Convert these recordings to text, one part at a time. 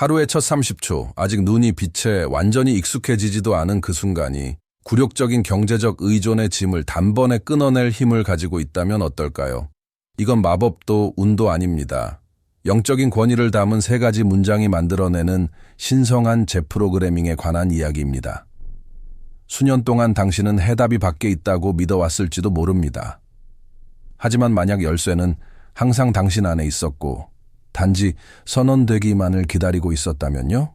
하루의 첫 30초, 아직 눈이 빛에 완전히 익숙해지지도 않은 그 순간이 굴욕적인 경제적 의존의 짐을 단번에 끊어낼 힘을 가지고 있다면 어떨까요? 이건 마법도 운도 아닙니다. 영적인 권위를 담은 세 가지 문장이 만들어내는 신성한 재프로그래밍에 관한 이야기입니다. 수년 동안 당신은 해답이 밖에 있다고 믿어왔을지도 모릅니다. 하지만 만약 열쇠는 항상 당신 안에 있었고 단지 선언되기만을 기다리고 있었다면요?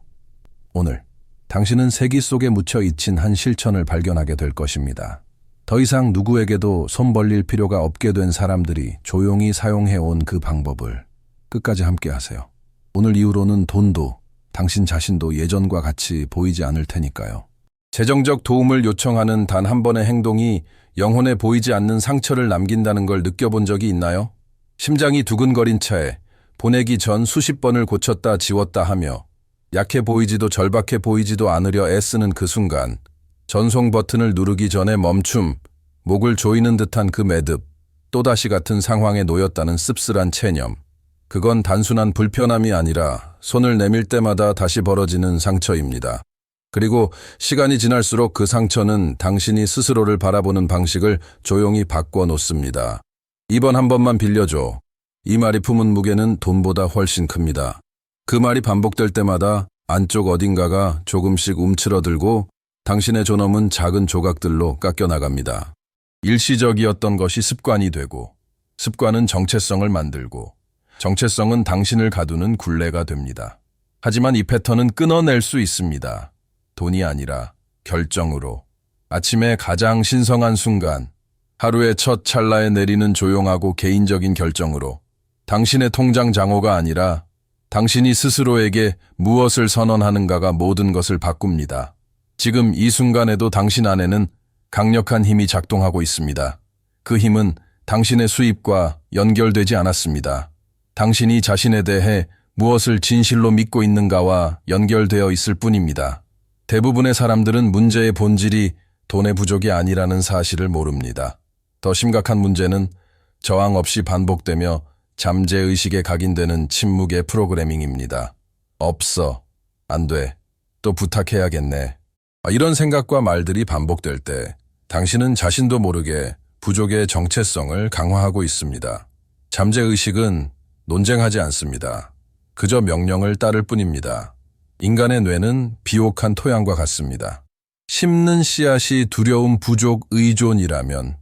오늘 당신은 세기 속에 묻혀 잊힌 한 실천을 발견하게 될 것입니다. 더 이상 누구에게도 손 벌릴 필요가 없게 된 사람들이 조용히 사용해온 그 방법을 끝까지 함께 하세요. 오늘 이후로는 돈도 당신 자신도 예전과 같이 보이지 않을 테니까요. 재정적 도움을 요청하는 단 한 번의 행동이 영혼에 보이지 않는 상처를 남긴다는 걸 느껴본 적이 있나요? 심장이 두근거린 차에 보내기 전 수십 번을 고쳤다 지웠다 하며 약해 보이지도 절박해 보이지도 않으려 애쓰는 그 순간 전송 버튼을 누르기 전에 멈춤, 목을 조이는 듯한 그 매듭, 또다시 같은 상황에 놓였다는 씁쓸한 체념. 그건 단순한 불편함이 아니라 손을 내밀 때마다 다시 벌어지는 상처입니다. 그리고 시간이 지날수록 그 상처는 당신이 스스로를 바라보는 방식을 조용히 바꿔놓습니다. 이번 한 번만 빌려줘. 이 말이 품은 무게는 돈보다 훨씬 큽니다. 그 말이 반복될 때마다 안쪽 어딘가가 조금씩 움츠러들고 당신의 존엄은 작은 조각들로 깎여나갑니다. 일시적이었던 것이 습관이 되고 습관은 정체성을 만들고 정체성은 당신을 가두는 굴레가 됩니다. 하지만 이 패턴은 끊어낼 수 있습니다. 돈이 아니라 결정으로. 아침에 가장 신성한 순간, 하루의 첫 찰나에 내리는 조용하고 개인적인 결정으로 당신의 통장 잔고가 아니라 당신이 스스로에게 무엇을 선언하는가가 모든 것을 바꿉니다. 지금 이 순간에도 당신 안에는 강력한 힘이 작동하고 있습니다. 그 힘은 당신의 수입과 연결되지 않았습니다. 당신이 자신에 대해 무엇을 진실로 믿고 있는가와 연결되어 있을 뿐입니다. 대부분의 사람들은 문제의 본질이 돈의 부족이 아니라는 사실을 모릅니다. 더 심각한 문제는 저항 없이 반복되며 잠재의식에 각인되는 침묵의 프로그래밍입니다. 없어, 안 돼, 또 부탁해야겠네. 이런 생각과 말들이 반복될 때 당신은 자신도 모르게 부족의 정체성을 강화하고 있습니다. 잠재의식은 논쟁하지 않습니다. 그저 명령을 따를 뿐입니다. 인간의 뇌는 비옥한 토양과 같습니다. 심는 씨앗이 두려움, 부족, 의존이라면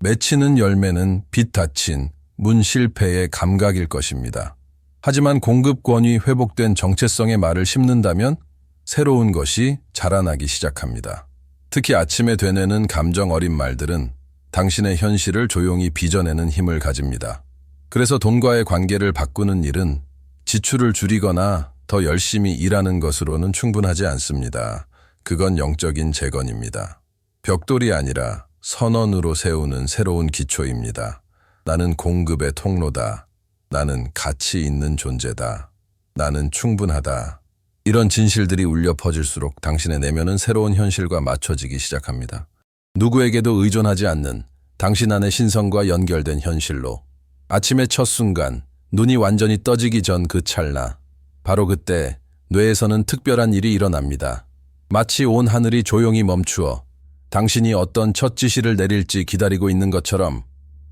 맺히는 열매는 빚 닫힌 문 실패의 감각일 것입니다. 하지만 공급 권위 회복된 정체성의 말을 심는다면 새로운 것이 자라나기 시작합니다. 특히 아침에 되뇌는 감정 어린 말들은 당신의 현실을 조용히 빚어내는 힘을 가집니다. 그래서 돈과의 관계를 바꾸는 일은 지출을 줄이거나 더 열심히 일하는 것으로는 충분하지 않습니다. 그건 영적인 재건입니다. 벽돌이 아니라 선언으로 세우는 새로운 기초입니다. 나는 공급의 통로다. 나는 가치 있는 존재다. 나는 충분하다. 이런 진실들이 울려 퍼질수록 당신의 내면은 새로운 현실과 맞춰지기 시작합니다. 누구에게도 의존하지 않는 당신 안의 신성과 연결된 현실로. 아침의 첫 순간, 눈이 완전히 떠지기 전 그 찰나. 바로 그때 뇌에서는 특별한 일이 일어납니다. 마치 온 하늘이 조용히 멈추어 당신이 어떤 첫 지시를 내릴지 기다리고 있는 것처럼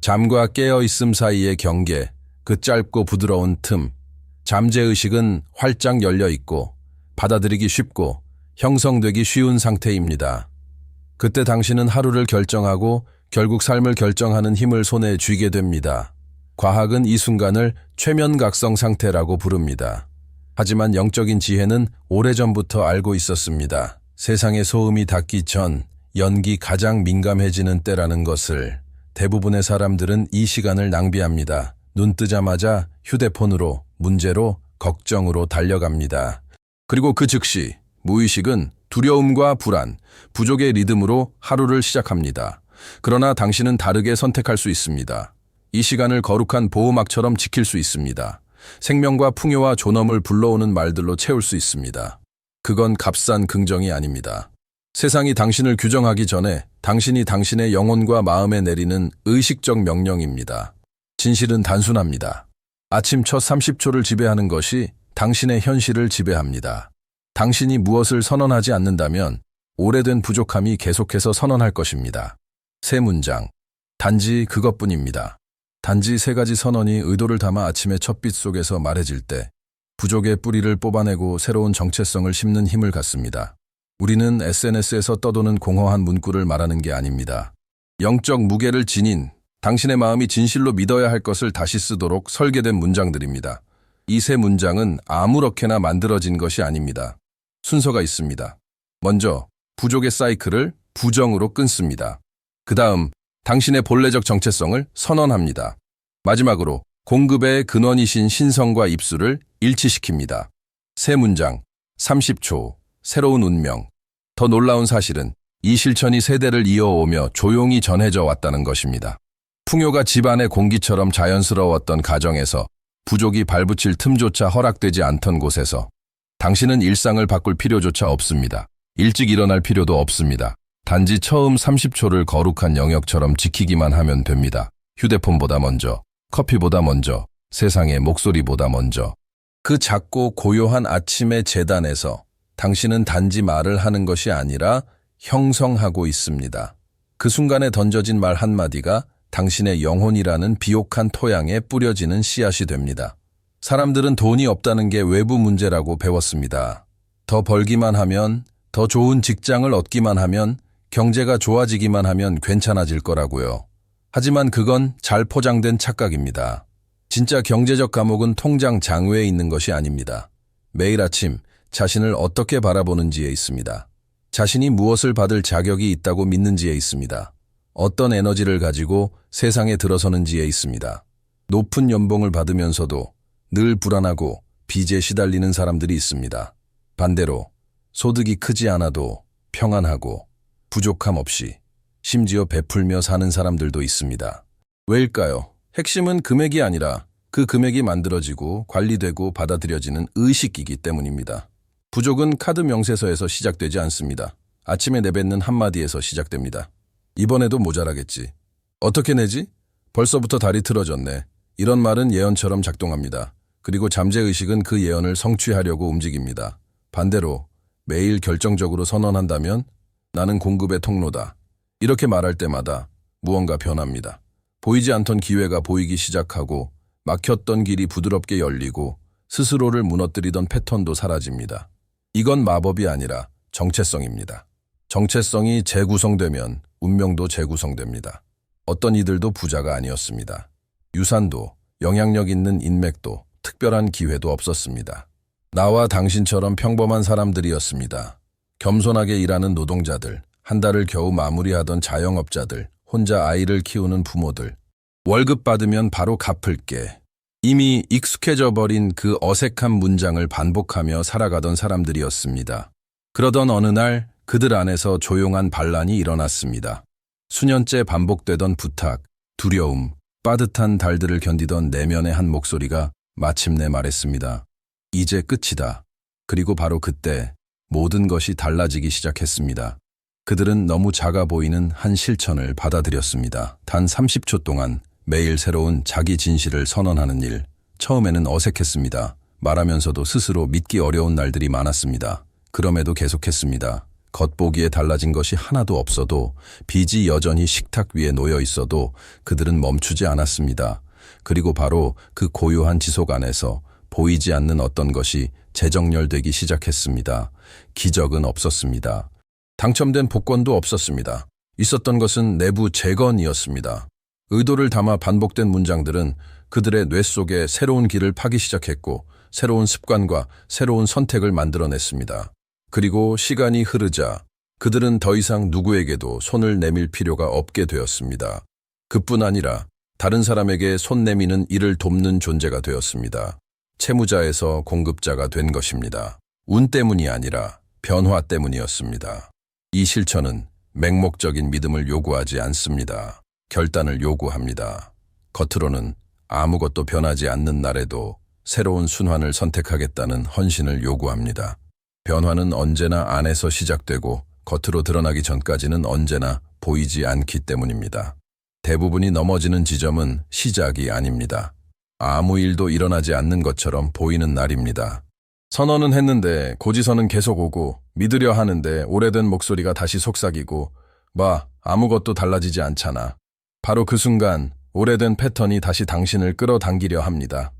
잠과 깨어있음 사이의 경계, 그 짧고 부드러운 틈, 잠재의식은 활짝 열려 있고 받아들이기 쉽고 형성되기 쉬운 상태입니다. 그때 당신은 하루를 결정하고 결국 삶을 결정하는 힘을 손에 쥐게 됩니다. 과학은 이 순간을 최면각성 상태라고 부릅니다. 하지만 영적인 지혜는 오래전부터 알고 있었습니다. 세상의 소음이 닿기 전 연기 가장 민감해지는 때라는 것을. 대부분의 사람들은 이 시간을 낭비합니다. 눈 뜨자마자 휴대폰으로, 문제로, 걱정으로 달려갑니다. 그리고 그 즉시 무의식은 두려움과 불안, 부족의 리듬으로 하루를 시작합니다. 그러나 당신은 다르게 선택할 수 있습니다. 이 시간을 거룩한 보호막처럼 지킬 수 있습니다. 생명과 풍요와 존엄을 불러오는 말들로 채울 수 있습니다. 그건 값싼 긍정이 아닙니다. 세상이 당신을 규정하기 전에 당신이 당신의 영혼과 마음에 내리는 의식적 명령입니다. 진실은 단순합니다. 아침 첫 30초를 지배하는 것이 당신의 현실을 지배합니다. 당신이 무엇을 선언하지 않는다면 오래된 부족함이 계속해서 선언할 것입니다. 세 문장. 단지 그것뿐입니다. 단지 세 가지 선언이 의도를 담아 아침의 첫빛 속에서 말해질 때 부족의 뿌리를 뽑아내고 새로운 정체성을 심는 힘을 갖습니다. 우리는 SNS에서 떠도는 공허한 문구를 말하는 게 아닙니다. 영적 무게를 지닌 당신의 마음이 진실로 믿어야 할 것을 다시 쓰도록 설계된 문장들입니다. 이 세 문장은 아무렇게나 만들어진 것이 아닙니다. 순서가 있습니다. 먼저 부족의 사이클을 부정으로 끊습니다. 그 다음 당신의 본래적 정체성을 선언합니다. 마지막으로 공급의 근원이신 신성과 입술을 일치시킵니다. 세 문장, 30초, 새로운 운명. 더 놀라운 사실은 이 실천이 세대를 이어오며 조용히 전해져 왔다는 것입니다. 풍요가 집안의 공기처럼 자연스러웠던 가정에서 부족이 발붙일 틈조차 허락되지 않던 곳에서 당신은 일상을 바꿀 필요조차 없습니다. 일찍 일어날 필요도 없습니다. 단지 처음 30초를 거룩한 영역처럼 지키기만 하면 됩니다. 휴대폰보다 먼저, 커피보다 먼저, 세상의 목소리보다 먼저. 그 작고 고요한 아침의 재단에서 당신은 단지 말을 하는 것이 아니라 형성하고 있습니다. 그 순간에 던져진 말 한마디가 당신의 영혼이라는 비옥한 토양에 뿌려지는 씨앗이 됩니다. 사람들은 돈이 없다는 게 외부 문제라고 배웠습니다. 더 벌기만 하면, 더 좋은 직장을 얻기만 하면, 경제가 좋아지기만 하면 괜찮아질 거라고요. 하지만 그건 잘 포장된 착각입니다. 진짜 경제적 감옥은 통장 장외에 있는 것이 아닙니다. 매일 아침 자신을 어떻게 바라보는지에 있습니다. 자신이 무엇을 받을 자격이 있다고 믿는지에 있습니다. 어떤 에너지를 가지고 세상에 들어서는지에 있습니다. 높은 연봉을 받으면서도 늘 불안하고 빚에 시달리는 사람들이 있습니다. 반대로 소득이 크지 않아도 평안하고 부족함 없이 심지어 베풀며 사는 사람들도 있습니다. 왜일까요? 핵심은 금액이 아니라 그 금액이 만들어지고 관리되고 받아들여지는 의식이기 때문입니다. 부족은 카드 명세서에서 시작되지 않습니다. 아침에 내뱉는 한마디에서 시작됩니다. 이번에도 모자라겠지. 어떻게 내지? 벌써부터 다리 틀어졌네. 이런 말은 예언처럼 작동합니다. 그리고 잠재의식은 그 예언을 성취하려고 움직입니다. 반대로 매일 결정적으로 선언한다면 나는 공급의 통로다. 이렇게 말할 때마다 무언가 변합니다. 보이지 않던 기회가 보이기 시작하고 막혔던 길이 부드럽게 열리고 스스로를 무너뜨리던 패턴도 사라집니다. 이건 마법이 아니라 정체성입니다. 정체성이 재구성되면 운명도 재구성됩니다. 어떤 이들도 부자가 아니었습니다. 유산도, 영향력 있는 인맥도, 특별한 기회도 없었습니다. 나와 당신처럼 평범한 사람들이었습니다. 겸손하게 일하는 노동자들, 한 달을 겨우 마무리하던 자영업자들, 혼자 아이를 키우는 부모들. 월급 받으면 바로 갚을게. 이미 익숙해져 버린 그 어색한 문장을 반복하며 살아가던 사람들이었습니다. 그러던 어느 날 그들 안에서 조용한 반란이 일어났습니다. 수년째 반복되던 부탁, 두려움, 빠듯한 달들을 견디던 내면의 한 목소리가 마침내 말했습니다. 이제 끝이다. 그리고 바로 그때 모든 것이 달라지기 시작했습니다. 그들은 너무 작아 보이는 한 실천을 받아들였습니다. 단 30초 동안 매일 새로운 자기 진실을 선언하는 일. 처음에는 어색했습니다. 말하면서도 스스로 믿기 어려운 날들이 많았습니다. 그럼에도 계속했습니다. 겉보기에 달라진 것이 하나도 없어도, 빚이 여전히 식탁 위에 놓여 있어도 그들은 멈추지 않았습니다. 그리고 바로 그 고요한 지속 안에서 보이지 않는 어떤 것이 재정렬되기 시작했습니다. 기적은 없었습니다. 당첨된 복권도 없었습니다. 있었던 것은 내부 재건이었습니다. 의도를 담아 반복된 문장들은 그들의 뇌 속에 새로운 길을 파기 시작했고 새로운 습관과 새로운 선택을 만들어냈습니다. 그리고 시간이 흐르자 그들은 더 이상 누구에게도 손을 내밀 필요가 없게 되었습니다. 그뿐 아니라 다른 사람에게 손 내미는 일을 돕는 존재가 되었습니다. 채무자에서 공급자가 된 것입니다. 운 때문이 아니라 변화 때문이었습니다. 이 실천은 맹목적인 믿음을 요구하지 않습니다. 결단을 요구합니다. 겉으로는 아무것도 변하지 않는 날에도 새로운 순환을 선택하겠다는 헌신을 요구합니다. 변화는 언제나 안에서 시작되고 겉으로 드러나기 전까지는 언제나 보이지 않기 때문입니다. 대부분이 넘어지는 지점은 시작이 아닙니다. 아무 일도 일어나지 않는 것처럼 보이는 날입니다. 선언은 했는데 고지서는 계속 오고 믿으려 하는데 오래된 목소리가 다시 속삭이고 봐, 아무것도 달라지지 않잖아. 바로 그 순간 오래된 패턴이 다시 당신을 끌어당기려 합니다.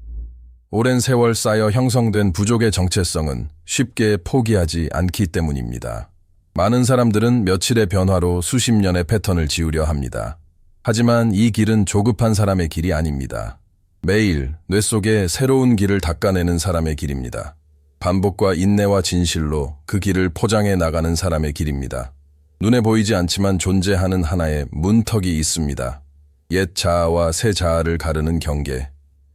오랜 세월 쌓여 형성된 부족의 정체성은 쉽게 포기하지 않기 때문입니다. 많은 사람들은 며칠의 변화로 수십 년의 패턴을 지우려 합니다. 하지만 이 길은 조급한 사람의 길이 아닙니다. 매일 뇌 속에 새로운 길을 닦아내는 사람의 길입니다. 반복과 인내와 진실로 그 길을 포장해 나가는 사람의 길입니다. 눈에 보이지 않지만 존재하는 하나의 문턱이 있습니다. 옛 자아와 새 자아를 가르는 경계.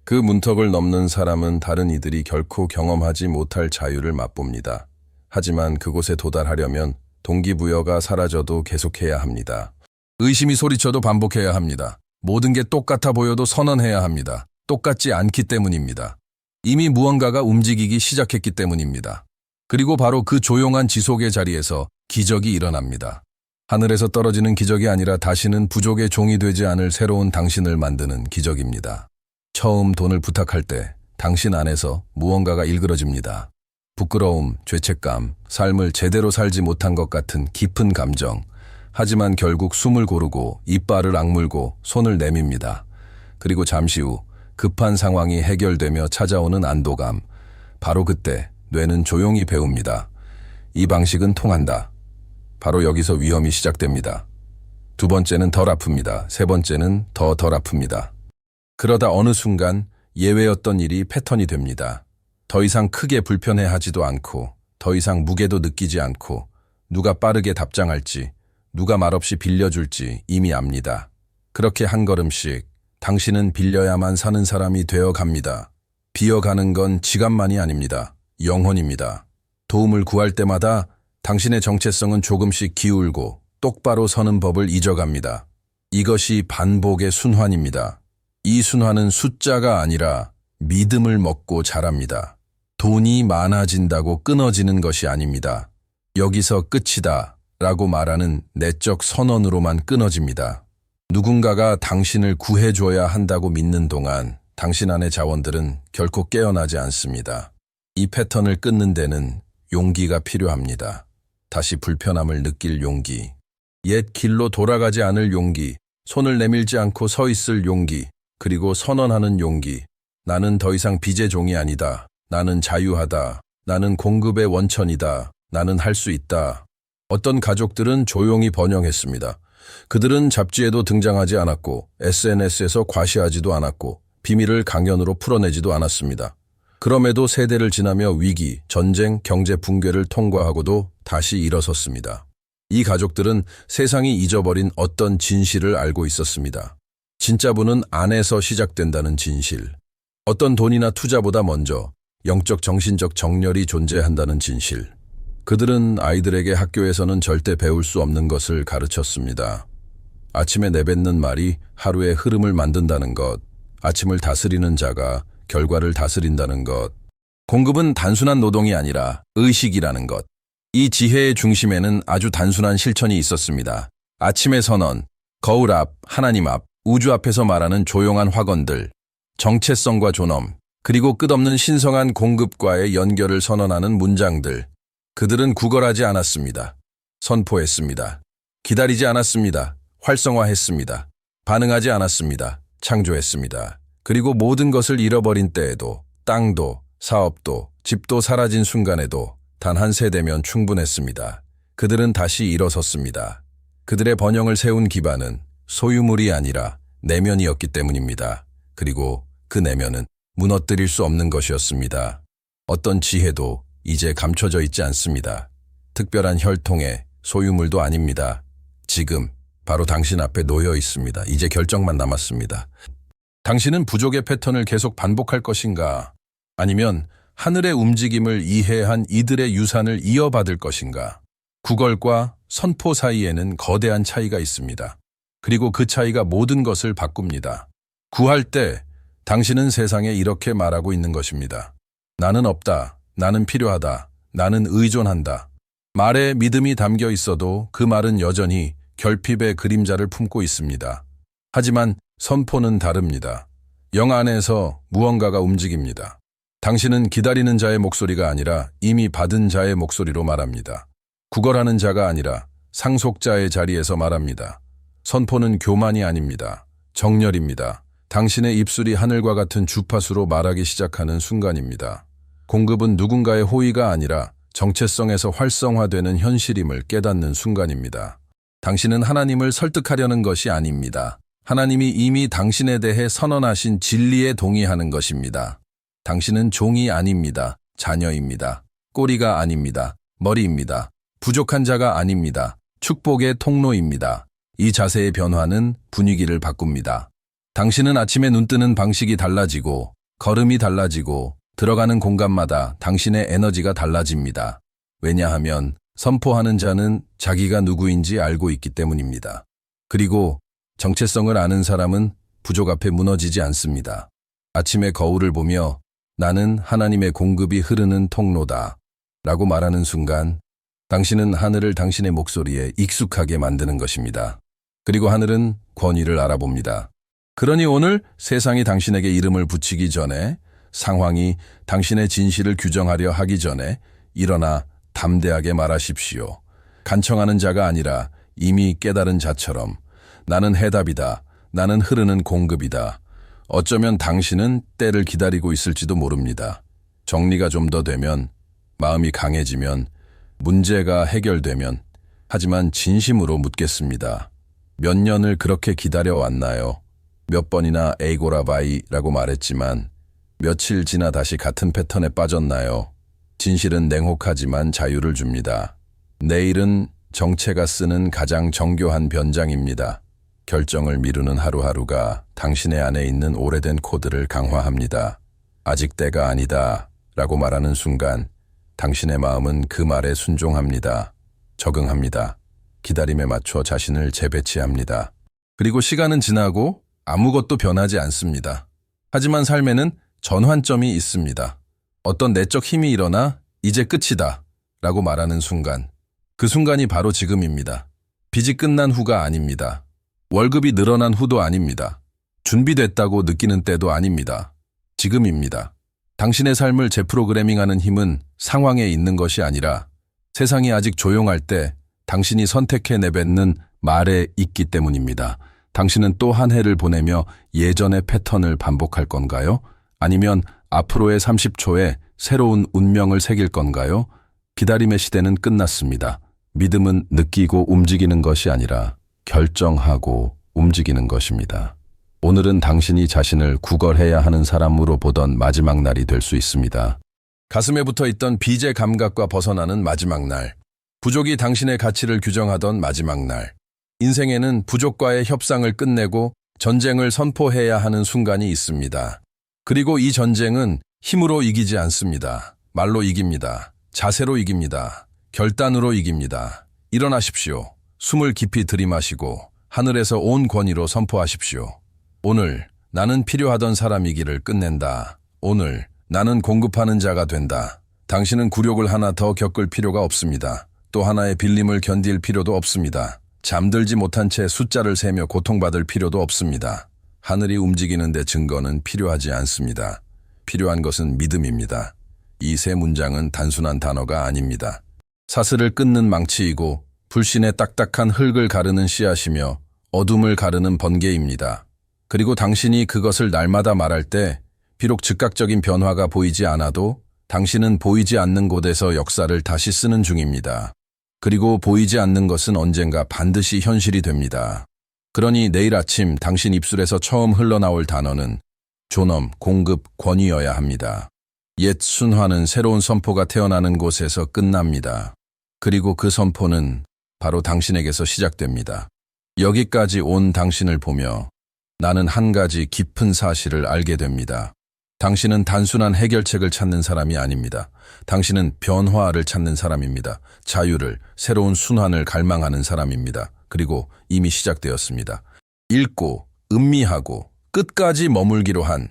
그 문턱을 넘는 사람은 다른 이들이 결코 경험하지 못할 자유를 맛봅니다. 하지만 그곳에 도달하려면 동기부여가 사라져도 계속해야 합니다. 의심이 소리쳐도 반복해야 합니다. 모든 게 똑같아 보여도 선언해야 합니다. 똑같지 않기 때문입니다. 이미 무언가가 움직이기 시작했기 때문입니다. 그리고 바로 그 조용한 지속의 자리에서 기적이 일어납니다. 하늘에서 떨어지는 기적이 아니라 다시는 부족의 종이 되지 않을 새로운 당신을 만드는 기적입니다. 처음 돈을 부탁할 때 당신 안에서 무언가가 일그러집니다. 부끄러움, 죄책감, 삶을 제대로 살지 못한 것 같은 깊은 감정. 하지만 결국 숨을 고르고 이빨을 악물고 손을 내밉니다. 그리고 잠시 후 급한 상황이 해결되며 찾아오는 안도감. 바로 그때 뇌는 조용히 배웁니다. 이 방식은 통한다. 바로 여기서 위험이 시작됩니다. 두 번째는 덜 아픕니다. 세 번째는 더 덜 아픕니다. 그러다 어느 순간 예외였던 일이 패턴이 됩니다. 더 이상 크게 불편해하지도 않고 더 이상 무게도 느끼지 않고 누가 빠르게 답장할지 누가 말없이 빌려줄지 이미 압니다. 그렇게 한 걸음씩 당신은 빌려야만 사는 사람이 되어 갑니다. 비어가는 건 지갑만이 아닙니다. 영혼입니다. 도움을 구할 때마다 당신의 정체성은 조금씩 기울고 똑바로 서는 법을 잊어갑니다. 이것이 반복의 순환입니다. 이 순환은 숫자가 아니라 믿음을 먹고 자랍니다. 돈이 많아진다고 끊어지는 것이 아닙니다. 여기서 끝이다 라고 말하는 내적 선언으로만 끊어집니다. 누군가가 당신을 구해줘야 한다고 믿는 동안 당신 안의 자원들은 결코 깨어나지 않습니다. 이 패턴을 끊는 데는 용기가 필요합니다. 다시 불편함을 느낄 용기. 옛 길로 돌아가지 않을 용기. 손을 내밀지 않고 서 있을 용기. 그리고 선언하는 용기. 나는 더 이상 빚의 종이 아니다. 나는 자유하다. 나는 공급의 원천이다. 나는 할 수 있다. 어떤 가족들은 조용히 번영했습니다. 그들은 잡지에도 등장하지 않았고 SNS에서 과시하지도 않았고 비밀을 강연으로 풀어내지도 않았습니다. 그럼에도 세대를 지나며 위기, 전쟁, 경제 붕괴를 통과하고도 다시 일어섰습니다. 이 가족들은 세상이 잊어버린 어떤 진실을 알고 있었습니다. 진짜 부는 안에서 시작된다는 진실. 어떤 돈이나 투자보다 먼저 영적 정신적 정렬이 존재한다는 진실. 그들은 아이들에게 학교에서는 절대 배울 수 없는 것을 가르쳤습니다. 아침에 내뱉는 말이 하루의 흐름을 만든다는 것. 아침을 다스리는 자가 결과를 다스린다는 것. 공급은 단순한 노동이 아니라 의식이라는 것. 이 지혜의 중심에는 아주 단순한 실천이 있었습니다. 아침의 선언, 거울 앞, 하나님 앞, 우주 앞에서 말하는 조용한 확언들, 정체성과 존엄, 그리고 끝없는 신성한 공급과의 연결을 선언하는 문장들. 그들은 구걸하지 않았습니다. 선포했습니다. 기다리지 않았습니다. 활성화했습니다. 반응하지 않았습니다. 창조했습니다. 그리고 모든 것을 잃어버린 때에도, 땅도, 사업도, 집도 사라진 순간에도 단 한 세대면 충분했습니다. 그들은 다시 일어섰습니다. 그들의 번영을 세운 기반은 소유물이 아니라 내면이었기 때문입니다. 그리고 그 내면은 무너뜨릴 수 없는 것이었습니다. 어떤 지혜도 이제 감춰져 있지 않습니다. 특별한 혈통의 소유물도 아닙니다. 지금 바로 당신 앞에 놓여 있습니다. 이제 결정만 남았습니다. 당신은 부족의 패턴을 계속 반복할 것인가? 아니면 하늘의 움직임을 이해한 이들의 유산을 이어받을 것인가? 구걸과 선포 사이에는 거대한 차이가 있습니다. 그리고 그 차이가 모든 것을 바꿉니다. 구할 때 당신은 세상에 이렇게 말하고 있는 것입니다. 나는 없다. 나는 필요하다. 나는 의존한다. 말에 믿음이 담겨 있어도 그 말은 여전히 결핍의 그림자를 품고 있습니다. 하지만 선포는 다릅니다. 영 안에서 무언가가 움직입니다. 당신은 기다리는 자의 목소리가 아니라 이미 받은 자의 목소리로 말합니다. 구걸하는 자가 아니라 상속자의 자리에서 말합니다. 선포는 교만이 아닙니다. 정열입니다. 당신의 입술이 하늘과 같은 주파수로 말하기 시작하는 순간입니다. 공급은 누군가의 호의가 아니라 정체성에서 활성화되는 현실임을 깨닫는 순간입니다. 당신은 하나님을 설득하려는 것이 아닙니다. 하나님이 이미 당신에 대해 선언하신 진리에 동의하는 것입니다. 당신은 종이 아닙니다. 자녀입니다. 꼬리가 아닙니다. 머리입니다. 부족한 자가 아닙니다. 축복의 통로입니다. 이 자세의 변화는 분위기를 바꿉니다. 당신은 아침에 눈 뜨는 방식이 달라지고 걸음이 달라지고 들어가는 공간마다 당신의 에너지가 달라집니다. 왜냐하면 선포하는 자는 자기가 누구인지 알고 있기 때문입니다. 그리고 정체성을 아는 사람은 부족 앞에 무너지지 않습니다. 아침에 거울을 보며 나는 하나님의 공급이 흐르는 통로다 라고 말하는 순간 당신은 하늘을 당신의 목소리에 익숙하게 만드는 것입니다. 그리고 하늘은 권위를 알아봅니다. 그러니 오늘 세상이 당신에게 이름을 붙이기 전에 상황이 당신의 진실을 규정하려 하기 전에 일어나 담대하게 말하십시오. 간청하는 자가 아니라 이미 깨달은 자처럼 나는 해답이다. 나는 흐르는 공급이다. 어쩌면 당신은 때를 기다리고 있을지도 모릅니다. 정리가 좀 더 되면, 마음이 강해지면, 문제가 해결되면, 하지만 진심으로 묻겠습니다. 몇 년을 그렇게 기다려왔나요? 몇 번이나 에이고라바이라고 말했지만 며칠 지나 다시 같은 패턴에 빠졌나요? 진실은 냉혹하지만 자유를 줍니다. 내일은 정체가 쓰는 가장 정교한 변장입니다. 결정을 미루는 하루하루가 당신의 안에 있는 오래된 코드를 강화합니다. 아직 때가 아니다 라고 말하는 순간 당신의 마음은 그 말에 순종합니다. 적응합니다. 기다림에 맞춰 자신을 재배치합니다. 그리고 시간은 지나고 아무것도 변하지 않습니다. 하지만 삶에는 전환점이 있습니다. 어떤 내적 힘이 일어나 이제 끝이다 라고 말하는 순간, 그 순간이 바로 지금입니다. 빚이 끝난 후가 아닙니다. 월급이 늘어난 후도 아닙니다. 준비됐다고 느끼는 때도 아닙니다. 지금입니다. 당신의 삶을 재프로그래밍하는 힘은 상황에 있는 것이 아니라 세상이 아직 조용할 때 당신이 선택해 내뱉는 말에 있기 때문입니다. 당신은 또 한 해를 보내며 예전의 패턴을 반복할 건가요? 아니면 앞으로의 30초에 새로운 운명을 새길 건가요? 기다림의 시대는 끝났습니다. 믿음은 느끼고 움직이는 것이 아니라 결정하고 움직이는 것입니다. 오늘은 당신이 자신을 구걸해야 하는 사람으로 보던 마지막 날이 될 수 있습니다. 가슴에 붙어있던 빚의 감각과 벗어나는 마지막 날. 부족이 당신의 가치를 규정하던 마지막 날. 인생에는 부족과의 협상을 끝내고 전쟁을 선포해야 하는 순간이 있습니다. 그리고 이 전쟁은 힘으로 이기지 않습니다. 말로 이깁니다. 자세로 이깁니다. 결단으로 이깁니다. 일어나십시오. 숨을 깊이 들이마시고 하늘에서 온 권위로 선포하십시오. 오늘 나는 필요하던 사람이기를 끝낸다. 오늘 나는 공급하는 자가 된다. 당신은 굴욕을 하나 더 겪을 필요가 없습니다. 또 하나의 빌림을 견딜 필요도 없습니다. 잠들지 못한 채 숫자를 세며 고통받을 필요도 없습니다. 하늘이 움직이는데 증거는 필요하지 않습니다. 필요한 것은 믿음입니다. 이 세 문장은 단순한 단어가 아닙니다. 사슬을 끊는 망치이고 불신의 딱딱한 흙을 가르는 씨앗이며 어둠을 가르는 번개입니다. 그리고 당신이 그것을 날마다 말할 때 비록 즉각적인 변화가 보이지 않아도 당신은 보이지 않는 곳에서 역사를 다시 쓰는 중입니다. 그리고 보이지 않는 것은 언젠가 반드시 현실이 됩니다. 그러니 내일 아침 당신 입술에서 처음 흘러나올 단어는 존엄, 공급, 권위여야 합니다. 옛 순화는 새로운 선포가 태어나는 곳에서 끝납니다. 그리고 그 선포는 바로 당신에게서 시작됩니다. 여기까지 온 당신을 보며 나는 한 가지 깊은 사실을 알게 됩니다. 당신은 단순한 해결책을 찾는 사람이 아닙니다. 당신은 변화를 찾는 사람입니다. 자유를, 새로운 순환을 갈망하는 사람입니다. 그리고 이미 시작되었습니다. 읽고, 음미하고, 끝까지 머물기로 한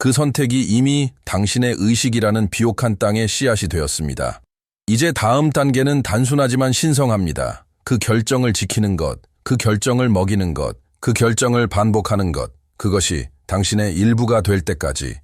그 선택이 이미 당신의 의식이라는 비옥한 땅의 씨앗이 되었습니다. 이제 다음 단계는 단순하지만 신성합니다. 그 결정을 지키는 것, 그 결정을 먹이는 것, 그 결정을 반복하는 것, 그것이 당신의 일부가 될 때까지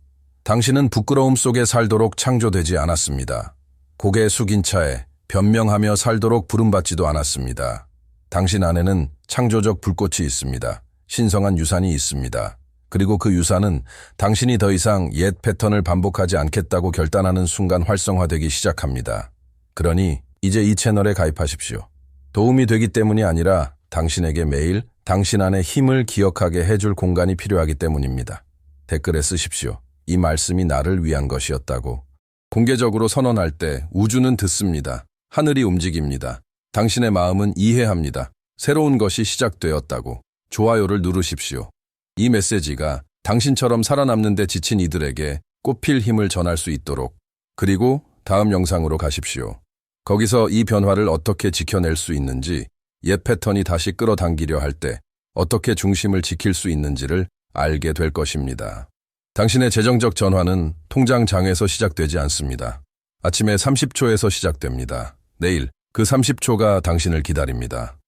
당신은 부끄러움 속에 살도록 창조되지 않았습니다. 고개 숙인 차에 변명하며 살도록 부름받지도 않았습니다. 당신 안에는 창조적 불꽃이 있습니다. 신성한 유산이 있습니다. 그리고 그 유산은 당신이 더 이상 옛 패턴을 반복하지 않겠다고 결단하는 순간 활성화되기 시작합니다. 그러니 이제 이 채널에 가입하십시오. 도움이 되기 때문이 아니라 당신에게 매일 당신 안의 힘을 기억하게 해줄 공간이 필요하기 때문입니다. 댓글에 쓰십시오. 이 말씀이 나를 위한 것이었다고. 공개적으로 선언할 때 우주는 듣습니다. 하늘이 움직입니다. 당신의 마음은 이해합니다. 새로운 것이 시작되었다고. 좋아요를 누르십시오. 이 메시지가 당신처럼 살아남는 데 지친 이들에게 꽃필 힘을 전할 수 있도록. 그리고 다음 영상으로 가십시오. 거기서 이 변화를 어떻게 지켜낼 수 있는지, 옛 패턴이 다시 끌어당기려 할 때 어떻게 중심을 지킬 수 있는지를 알게 될 것입니다. 당신의 재정적 전환은 통장장에서 시작되지 않습니다. 아침에 30초에서 시작됩니다. 내일 그 30초가 당신을 기다립니다.